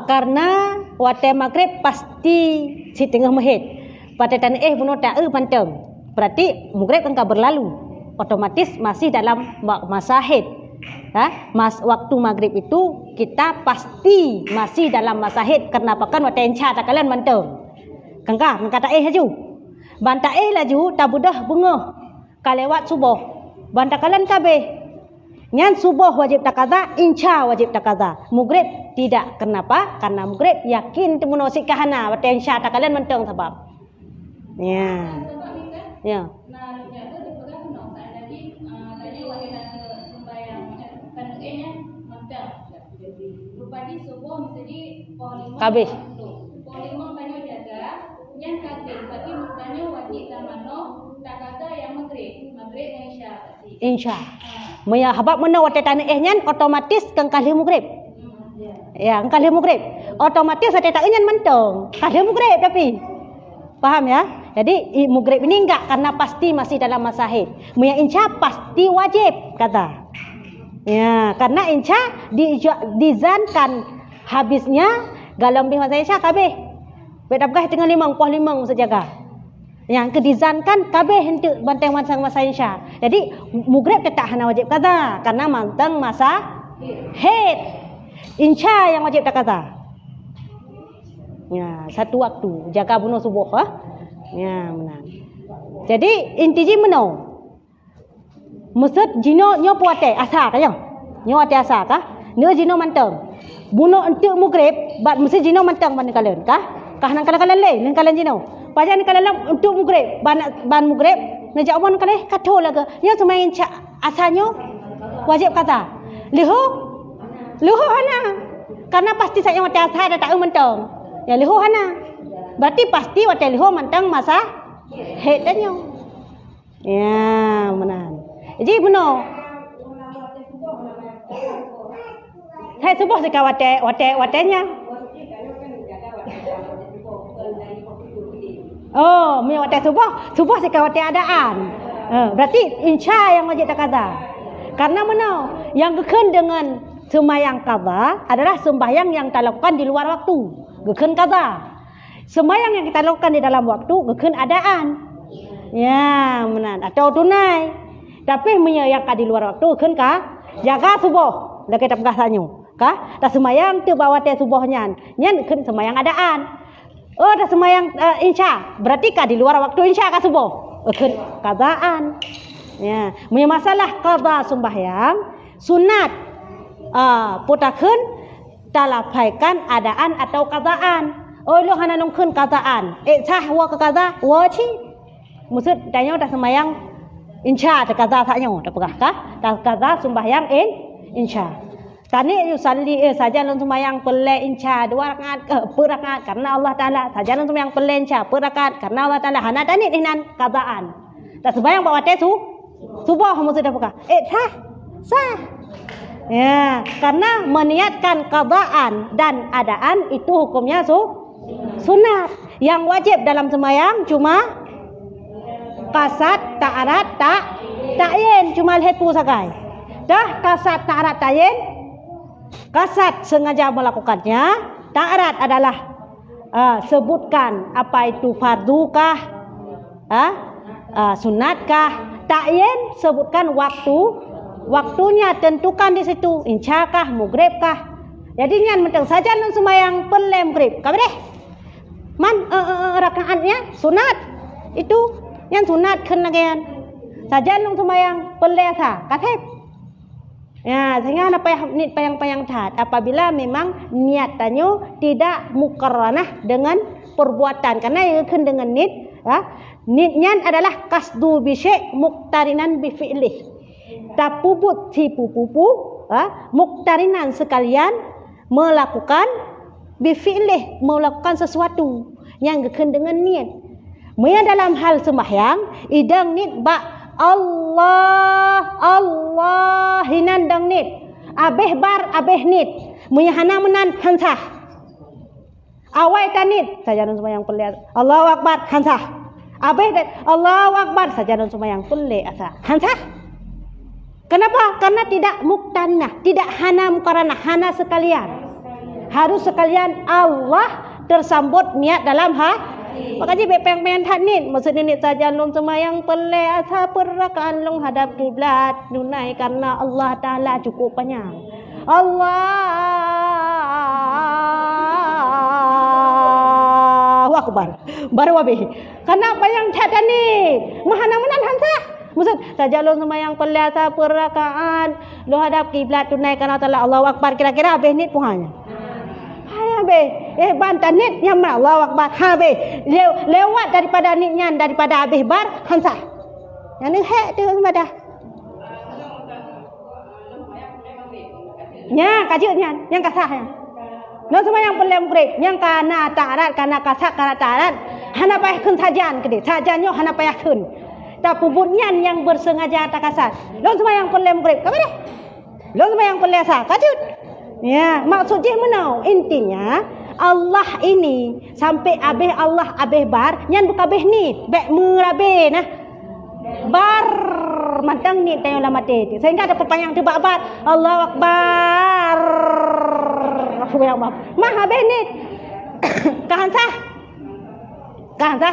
Karena waktu maghrib pasti si tengah mahid. Pada tanah bunuh tak pantang. Berarti maghrib engkau berlalu. Otomatis masih dalam masa haid. Waktu maghrib itu kita pasti masih dalam masa haid. Kenapa kan waktu insya tak kalian pantang. Kangka tak laju. Banta laju tak budah bunga. Kalewat subuh. Banta kalian kabeh. Nyan subuh wajib takaza, insya wajib takaza. Maghrib tidak. Kenapa? Karena maghrib yakin temuno si kahana. Waktu insya tak kalian mentang sebab. Ya. Ya. Kabeh. Yang kabeh bagi mudanya wajib tamano takaza yang maghrib yang insya. Insya. Maya habaq mana waktu tanah nyan otomatis kang kali maghrib. Ya, kali maghrib. Otomatis waktu tak nyan mentong. Kali maghrib tapi. Paham ya? Jadi maghrib ini enggak karena pasti masih dalam masa haid. Maya insya pasti wajib kata. Ya, karena insya dizankan habisnya dalam masa insya kabeh. Bedapkah dengan 55 sejaga. Yang kedizankan kabeh hendak banteng masa insya. Jadi maghrib tetap hana wajib kaza karena mantang masa haid. Insya yang wajib tak kaza. Ya, satu waktu jaga bunuh subuh Ya, menang. Jadi inti meno. Maksud jino nyo puate asa kaya. Nyo ate asa kah? Nyo jino mantang. Bunuh untuk maghrib, bat mesti jino mantang ban kalian kah? Kah nang kalian le, nang kalian jino. Pajan kalian untuk maghrib, ban maghrib, najak mon kalian katho laga. Nyo semain asanyo wajib kata. Liho hana. Karena pasti saya mati asa ada tak mentang. Ya liho hana. Berarti pasti waktu liho mentang masa haid danyo. Ya, menang. Jadi benar. Hai subuh sika watenya. Oh, mi waktu subuh sika wate adaan. Berarti insya yang wajib tak kaza. Karena mana? Yang gekun dengan sembahyang kaza adalah sembahyang yang kita lakukan di luar waktu. Gekun kaza. Sembahyang yang kita lakukan di dalam waktu gekun adaan. Ya, menan atau tunai. Tapi yang ka di luar waktu gekun ka jaga subuh. Dah kita pegasanyo. Kah? Dah sembahyang tu bawa teh subuhnya. Nyan gekun sembahyang adaan. Oh, dah sembahyang insya. Berarti ka di luar waktu insya ka subuh. Gekun kazaan. Ya, punya masalah qada sembahyang sunat putakeun talapaikan adaan atau qadaan. Oh lo hana nongkeun qadaan. Sah wa ke qada wa chi. Maksud tanya dah sembahyang insya ta qada saknyo dah pegah kah? Dah qada sembahyang insya. Tani yusalli saja lon sembahyang pele insya 2 rakaat per rakaat karena Allah Taala. Saja lon sembahyang pele insya per rakaat karena Allah Taala. Hana tani dinan qadaan. Dah sembahyang bawa tesu subuh maksud apa? Sah. Ya, karena meniatkan qadaan dan adaan itu hukumnya sunat. Yang wajib dalam sembahyang cuma kasat, ta'arat, ta'yin, cuma hetu sagai. Dah kasat, ta'arat, ta'yin. Kasat sengaja melakukannya, ta'arat adalah sebutkan apa itu fardukah, sunatkah. Ta'yin sebutkan waktunya, tentukan di situ insyakah, maghribkah. Jadi nyan mentang saja nun sembahyang pele maghrib. Kabeh. Man rakaatnya sunat. Itu yang sunat kenagian. Saja nun sembahyang pele asa. Katep. Ya, sehingga apa payang tat apabila memang niatannya tidak mukarranah dengan perbuatan karena yang dengan nitnya adalah kasdu bi syai' muqtarinan bi fi'lih. Tapubut si pupu muqtarinan sekalian melakukan bi fi'lih, melakukan sesuatu yang gekun dengan niat. Maya dalam hal sembahyang idang nit ba Allah hinandang nit. Abeh bar abeh nit. Maya hana menan hansah. Awai tanit saja sembahyang pelihat. Allahu akbar hansah. Abeh dan Allahu Akbar saja dan sembahyang pule asa. Hansah. Kenapa? Karena tidak muktanah, tidak hana mukarranah, hana sekalian. Harus sekalian Allah tersambut niat dalam hati. Makanya pengen tanit maksudnya ni saja long semayang pelai asa perakaan long hadap kiblat tunai karena Allah Taala cukup panjang. Allahu Akbar. Baru habis. Kenapa yang tak ni? Mahana menan hansah. Maksud saja long semayang pelai asa perakaan long hadap kiblat tunai karena Taala Allahu Akbar. Kira-kira habis ni puhanya. Hai be, bantan nit yang Allahu Akbar. Ha be, lewat daripada nitnya daripada habis bar hansah. Yang ni hek tu semada. Nya kajutnya, yang kasahnya. No semua yang pelem break, yang kana tarat kana kasak kana tarat. Hana payah kun sajan kede. Sajannya hana payah kun. Tak pubutnya yang bersengaja tak kasar. No semua yang pelem break. Kamu deh. No semua yang pelem sah. Kajut. Ya, maksudnya menau intinya Allah ini sampai abeh Allah abeh bar nyan buka abeh ni bek merabe nah bar mantang ni tayong lamate sehingga ada perpanjang tu bar Allahu Akbar mah abeh ni kahansah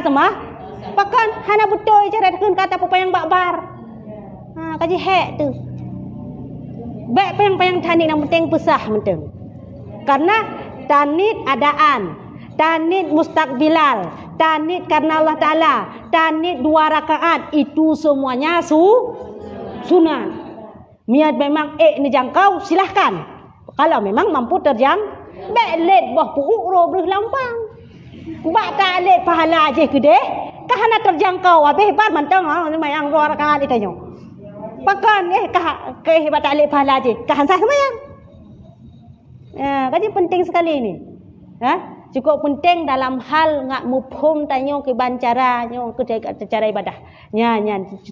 sama pakan hana betul cara keun kata perpanjang bar ha kaji hek tu baik payang tanit yang penting pesah penting. Karena tanit adaan, tanit mustakbilal, tanit karena Allah Taala, tanit 2 rakaat itu semuanya sunat. Niat memang ni jangkau silahkan. Kalau memang mampu terjang, baik let boh puuk ro breh lampang. Bak tak let pahala je gede, kahana terjangkau habis bar mantang yang 2 rakaat ditanya. Pakan hebat alik pahala je. Kahansah semayang. Ya, jadi penting sekali ini. Ha? Cukup penting dalam hal ngak mufhum tanyo ke bancaranya ke cara ibadah. Nya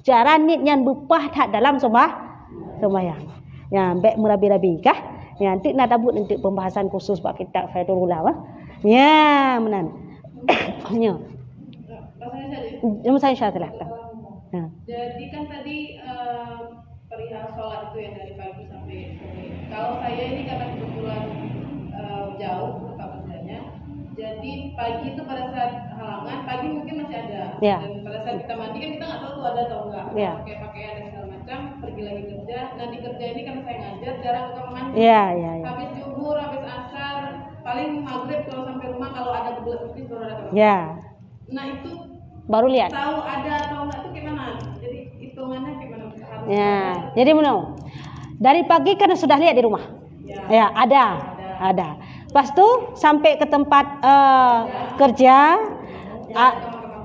cara nit nyan bupah tak dalam sembahyang. Ya, bek merabi-rabi kah? Ya, nanti nak dabut nanti pembahasan khusus bab kitab Faidul Ulama. Ya, menan. Nya. Saya salah. Nah. Jadi kan tadi perihal sholat itu yang dari pagi sampai sore. Kalau saya ini karena kebetulan jauh tempat kerjanya, jadi pagi itu pada saat halangan, pagi mungkin masih ada. Yeah. Dan pada saat kita mandi kan kita nggak tahu tuh ada atau enggak. Yeah. Pakai pakaian dan segala macam, pergi lagi kerja. Nah di kerja ini kan saya ngajar, jarang ke kamar mandi. Yeah. Habis zuhur, habis asar, paling maghrib kalau sampai rumah kalau ada kebelet tipis baru ada kamar mandi. Ya. Nah itu baru lihat. Tahu ada atau enggak itu gimana? Jadi hitungannya gimana? Ya, jadi menau. Dari pagi kan sudah lihat di rumah. Ya, ada. Lepas tu sampai ke tempat kerja,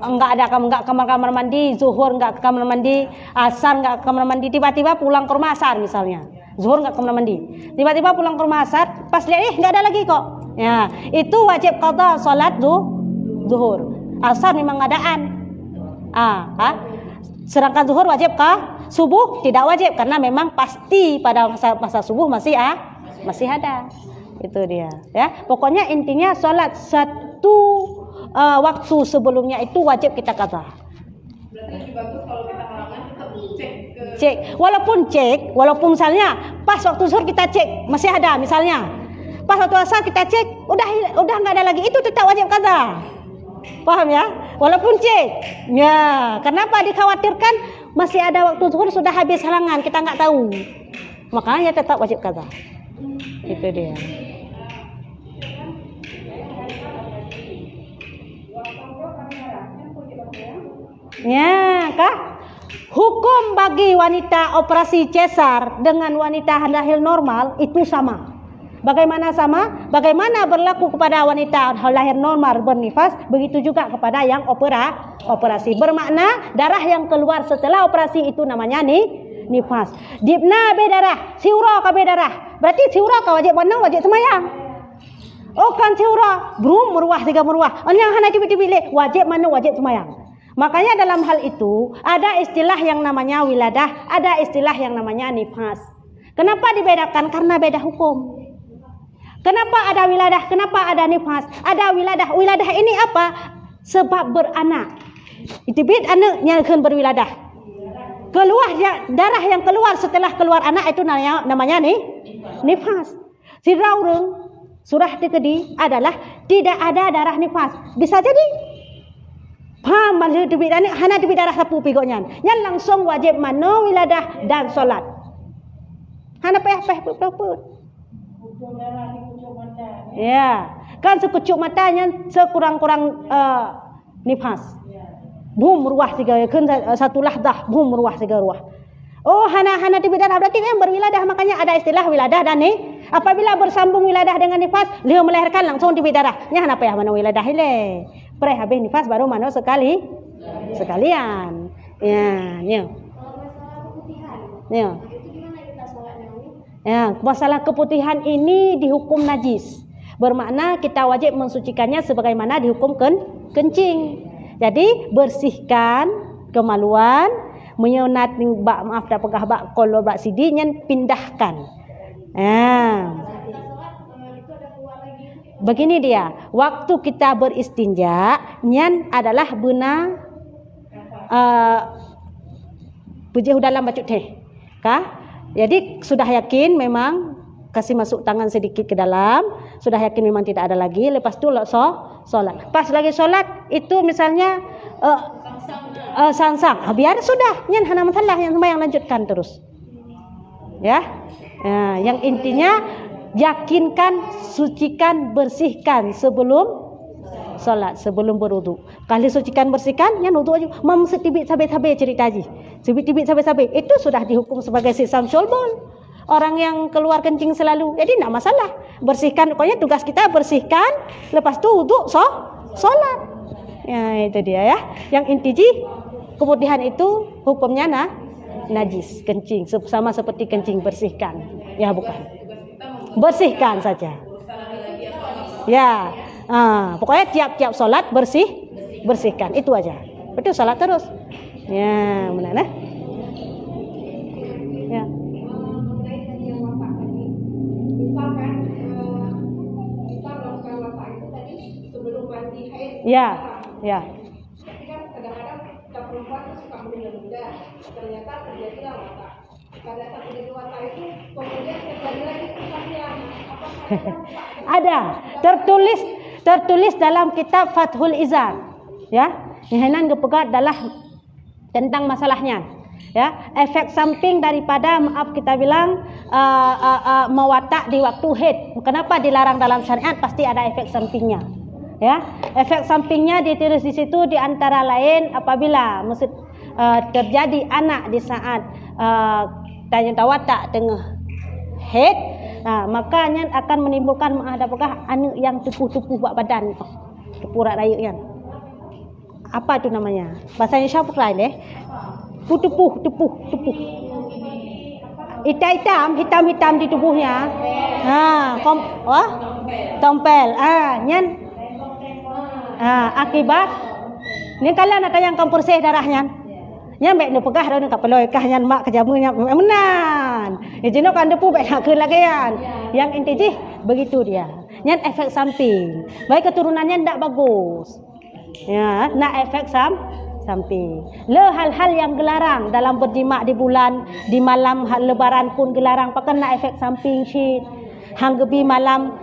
enggak ada kamar mandi, zuhur enggak ke kamar mandi, asar enggak ke kamar mandi, tiba-tiba pulang ke rumah asar misalnya. Zuhur enggak ke kamar mandi. Tiba-tiba pulang ke rumah asar, pas lihat enggak ada lagi kok. Ya, itu wajib qada salat zuhur. Asar memang adaan. Sedangkan zuhur wajib kah? Subuh tidak wajib karena memang pasti pada masa subuh masih ada. Itu dia, ya. Pokoknya intinya salat satu waktu sebelumnya itu wajib kita qada. Berarti lebih bagus kalau kita halangan tetap cek. Walaupun misalnya pas waktu zuhur kita cek masih ada misalnya. Pas waktu asar kita cek udah enggak ada lagi, itu tetap wajib qada. Paham ya? Walaupun cek. Ya, kenapa dikhawatirkan masih ada waktu zuhur sudah habis halangan, kita enggak tahu. Makanya tetap wajib qada. Itu dia. Ya, kah? Hukum bagi wanita operasi cesar dengan wanita lahir normal itu sama. Bagaimana sama? Bagaimana berlaku kepada wanita lahir normal bernifas, begitu juga kepada yang operasi. Bermakna darah yang keluar setelah operasi itu namanya nifas. Dibna be darah, siura ka be darah. Berarti siura ka wajib mana? Wajib semayang. Oh kan siura, belum meruah 3 meruah. Yang hana tibi-tibi wajib mana? Wajib semayang. Makanya dalam hal itu ada istilah yang namanya wiladah, ada istilah yang namanya nifas. Kenapa dibedakan? Karena beda hukum. Kenapa ada wiladah? Kenapa ada nifas? Ada wiladah. Wiladah ini apa? Sebab beranak. Itu bid anaknya akan berwiladah. Keluar darah yang keluar setelah keluar anak itu namanya nifas. Si raurung surah tadi adalah tidak ada darah nifas. Bisa jadi paham malu tebik dan hana tebik darah sapu pigoknya. Yang langsung wajib mano wiladah dan solat. Hana payah put. Ya, kan sekucuk matanya sekurang-kurang nifas. Bum ruah tiga kan satu lahdah bum ruah tiga ruah. Oh hana tebik darah berarti yang berwiladah, makanya ada istilah wiladah dan ni. Apabila bersambung wiladah dengan nifas, dia melahirkan langsung tebik darah. Nya hana payah mana wiladah ile. Pre habis nifas baru mano sekalian. Ya, nya. Ya. Ya, masalah keputihan ini dihukum najis. Bermakna kita wajib mensucikannya sebagaimana dihukum kencing. Jadi bersihkan kemaluan, menyunat maaf dah pegah bak kalau bak sidi nyen pindahkan. Begini dia, waktu kita beristinja nyen adalah benar pujih dalam bacuk teh. Kah? Jadi sudah yakin memang kasih masuk tangan sedikit ke dalam, sudah yakin memang tidak ada lagi, lepas tu solat. Pas lagi solat itu misalnya sangsang. Biar sudah, nyen hana masalah, yang sembahyang lanjutkan terus. Ya. Yang intinya yakinkan, sucikan, bersihkan sebelum solat, sebelum berwudu. Kalau sucikan, bersihkan, nyen wudu aja. Mam setibik sabe-sabe cerita aja. Tibik sabe-sabe itu sudah dihukum sebagai sisam syolbol. Orang yang keluar kencing selalu. Jadi tidak masalah. Bersihkan, pokoknya tugas kita bersihkan, lepas tu wudu solat. Ya, itu dia ya. Yang inti keputihan itu hukumnya najis, kencing, sama seperti kencing, bersihkan. Ya bukan. Bersihkan saja. Ya. Pokoknya tiap-tiap solat bersihkan. Itu aja. Betul, solat terus. Ya, benar. Ya. Misalkan kita melakukan wata itu tadi sebelum mandi haid. Ya. Tapi kan kadang-kadang kita perempuan suka menunda-nunda. Ternyata terjadilah wata. Pada saat terjadi wata itu kemudian terjadi lagi pertanyaan. Ada tertulis dalam kitab Fathul Izar. Ya. Nyahanan gepegat adalah tentang masalahnya. Ya, efek samping daripada maaf kita bilang mewatak di waktu haid. Kenapa dilarang dalam syariat? Pasti ada efek sampingnya. Ya, efek sampingnya ditulis di situ di antara lain apabila terjadi anak di saat tanya watak tengah haid, makanya akan menimbulkan apakah anak yang tupuh-tupuh buat badan, tepurak raya kan. Apa itu namanya? Bahasanya siapa lain tupuh. Hitam di tubuhnya. Tompel. Nyen. Akibat ni kalian ada yang kampur seh darahnya. Nyen mek nu pegah dah nak peloi kah nyen mak kejamunya menan. Jino kan depu mek nak ke lagi kan. Yang inti begitu dia. Nyen efek samping. Baik keturunannya ndak bagus. Ya, nak efek samping. Hal-hal yang gelarang dalam berjima di bulan, di malam lebaran pun gelarang, pakai nak efek samping syit. Hanggebi malam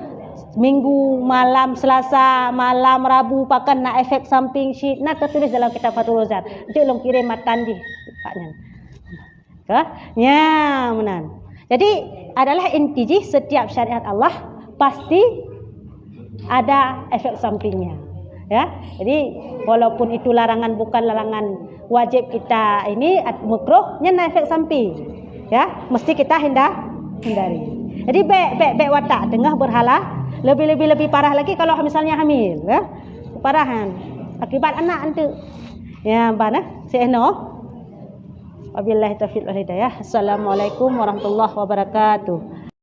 Minggu, malam Selasa, malam Rabu, pakai nak efek samping syit. Nak tertulis dalam kitab Fathul Izar. Dia long kirim matan di paknya. Ya, menan. Jadi adalah inti setiap syariat Allah pasti ada efek sampingnya. Ya, jadi walaupun itu larangan bukan larangan wajib kita ini makruh, nyana efek samping. Ya, mesti kita hindari. Jadi baik watak tengah berhala lebih parah lagi kalau misalnya hamil, ya. Parahan akibat anak antu. Ya, bana seno. Wabillahi taufiq wal hidayah. Assalamualaikum warahmatullahi wabarakatuh.